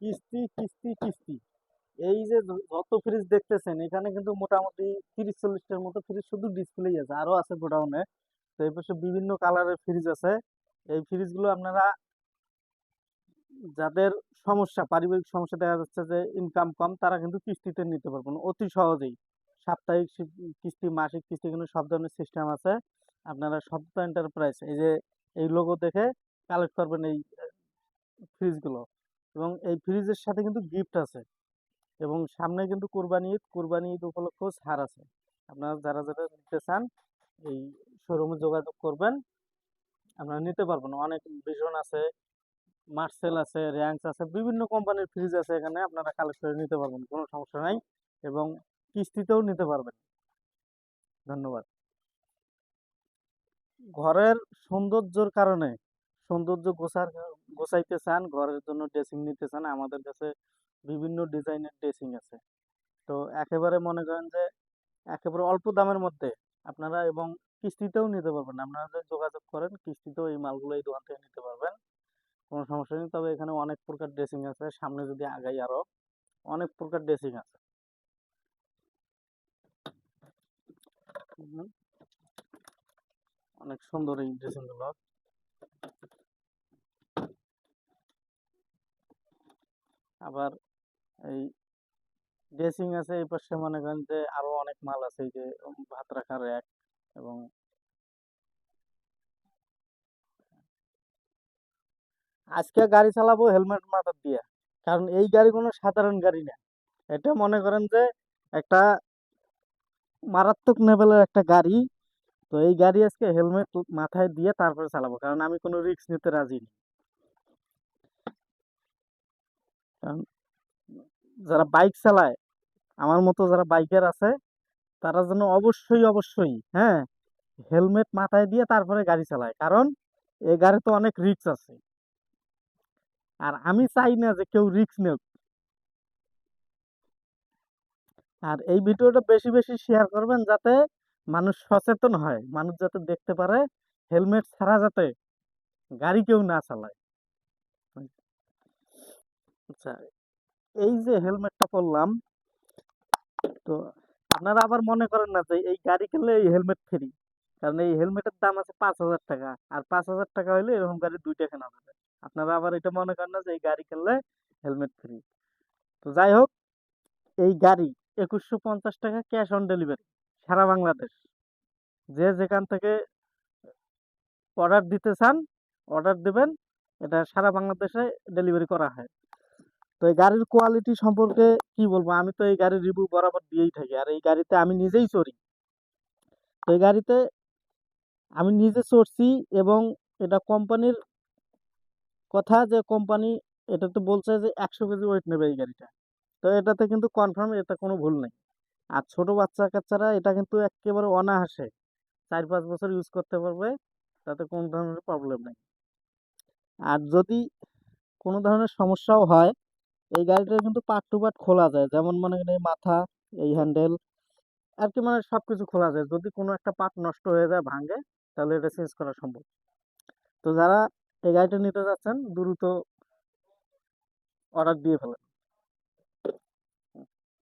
কিস্তি কিস্তি কিস্তি। এই যে যত ফ্রিজ দেখতেছেন এখানে কিন্তু মোটামুটি 30-40টার মতো ফ্রিজ শুধু ডিসপ্লেই আছে, আরো আছে গোডাউনে। তো এই পাশে বিভিন্ন কালারের ফ্রিজ আছে। এই ফ্রিজগুলো আপনারা, যাদের সমস্যা, পারিবারিক সমস্যা, দেখা যাচ্ছে যে ইনকাম কম, তারা কিন্তু কিস্তিতে নিতে পারবেন অতি সহজেই। সাপ্তাহিক কিস্তি, মাসিক কিস্তি, কিন্তু সব ধরনের সিস্টেম আছে। আপনারা সত্য এন্টারপ্রাইজ, এই যে এই লোগো দেখে কালেক্ট করবেন এই ফ্রিজগুলো। এবং এই ফ্রিজের সাথে কিন্তু গিফট আছে। এবং সামনে কিন্তু কোরবানি ঈদ উপলক্ষেও ছাড় আছে। আপনারা যারা যারা নিতে চান এই শোরুমে যোগাযোগ করবেন, আপনারা নিতে পারবেন। অনেক ভিশন আছে, মার্সেল আছে, র্যাঙ্কস আছে, বিভিন্ন কোম্পানির ফ্রিজ আছে এখানে, আপনারা কালেক্ট করে নিতে পারবেন, কোনো সমস্যা নাই। এবং কিস্তিতেও নিতে পারবেন। ধন্যবাদ। ঘরের সৌন্দর্যের কারণে, সৌন্দর্য গোছাইতে চান, ঘরের জন্য ড্রেসিং নিতে চান, আমাদের কাছে বিভিন্ন ডিজাইনের ড্রেসিং আছে। তো একেবারে মনে করেন যে একেবারে অল্প দামের মধ্যে আপনারা, এবং কিস্তিতেও নিতে পারবেন। আপনারা যদি যোগাযোগ করেন, কিস্তিতেও এই মালগুলো এই দোকান থেকে নিতে পারবেন, কোনো সমস্যা নেই। তবে এখানে অনেক প্রকার ড্রেসিং আছে, সামনে যদি আগাই আরো অনেক প্রকার ড্রেসিং আছে। হুম, অনেক সুন্দর এই ড্রেসিং গুলো। আবার এই ড্রেসিং আছে এই পাশে, মনে করেন যে আরো অনেক মাল আছে, এই যে ভাত রাখার র্যাক। এবং আজকে গাড়ি চালাবো হেলমেট মাথার দিয়ে, কারণ এই গাড়ি কোনো সাধারণ গাড়ি না। এটা মনে করেন যে একটা মারাত্মক লেভেলের একটা গাড়ি। তো এই গাড়ি আজকে হেলমেট মাথায় দিয়ে তারপরে চালাবো, কারণ আমি কোনো রিস্ক নিতে রাজি নেই। কারণ যারা বাইক চালায়, আমার মতো যারা বাইকার আছে, তারা যেন অবশ্যই অবশ্যই, হ্যাঁ, হেলমেট মাথায় দিয়ে তারপরে গাড়ি চালায়, কারণ এই গাড়িতে অনেক রিস্ক আছে। আর আমি চাই না যে কেউ রিস্ক নেক। আর এই ভিডিওটা বেশি বেশি শেয়ার করবেন, যাতে মানুষ সচেতন হয়, মানুষ যাতে দেখতে পারে হেলমেট ছাড়া যাতে গাড়ি কেউ না চালায়। আচ্ছা, এই যে হেলমেটটা পরলাম, তো আপনারা আবার মনে করেন না যে এই গাড়ি কিনলে এই হেলমেট ফ্রি। কারণ এই হেলমেটের দাম আছে 5,000 টাকা, আর 5,000 টাকা হলে এরকম গাড়ি দুইটা কেনা যাবে। আপনারা আবার এটা মনে করেন না যে এই গাড়ি কিনলে হেলমেট ফ্রি। তো যাই হোক, এই গাড়ি 2,150 টাকা ক্যাশ অন ডেলিভারি, সারা বাংলাদেশ। যে যেখান থেকে অর্ডার দিতে চান, অর্ডার দিবেন, এটা সারা বাংলাদেশে ডেলিভারি করা হয়। তো এই গাড়ির কোয়ালিটি সম্পর্কে কি বলবো, আমি তো এই গাড়ির রিভিউ বরাবর দিয়েই থাকি, আর এই গাড়িতে আমি নিজেই চড়ি। তো এই গাড়িতে আমি নিজে চড়ছি। এবং এটা কোম্পানির কথা, যে কোম্পানি এটাতে বলছে যে 100 কেজি ওয়েট নেবে এই গাড়িটা। তো এটাতে কিন্তু কনফার্ম, এটা কোনো ভুল নেই। আর ছোট বাচ্চা কাচ্চারা এটা কিন্তু একেবারে অনায়াসে 4-5 বছর ইউজ করতে পারবে, তাতে কোনো ধরনের প্রবলেম নেই। আর যদি কোনো ধরনের সমস্যাও হয়, এই গাড়িটা কিন্তু পার্ট টু পার্ট খোলা যায়, যেমন মনে করেন এই মাথা, এই হ্যান্ডেল, আর কি, মানে সবকিছু খোলা যায়। যদি কোনো একটা পার্ট নষ্ট হয়ে যায়, ভাঙে, তাহলে এটা চেঞ্জ করা সম্ভব। তো যারা এই গাড়িটা নিতে যাচ্ছেন, দ্রুত অর্ডার দিয়ে ফেলেন।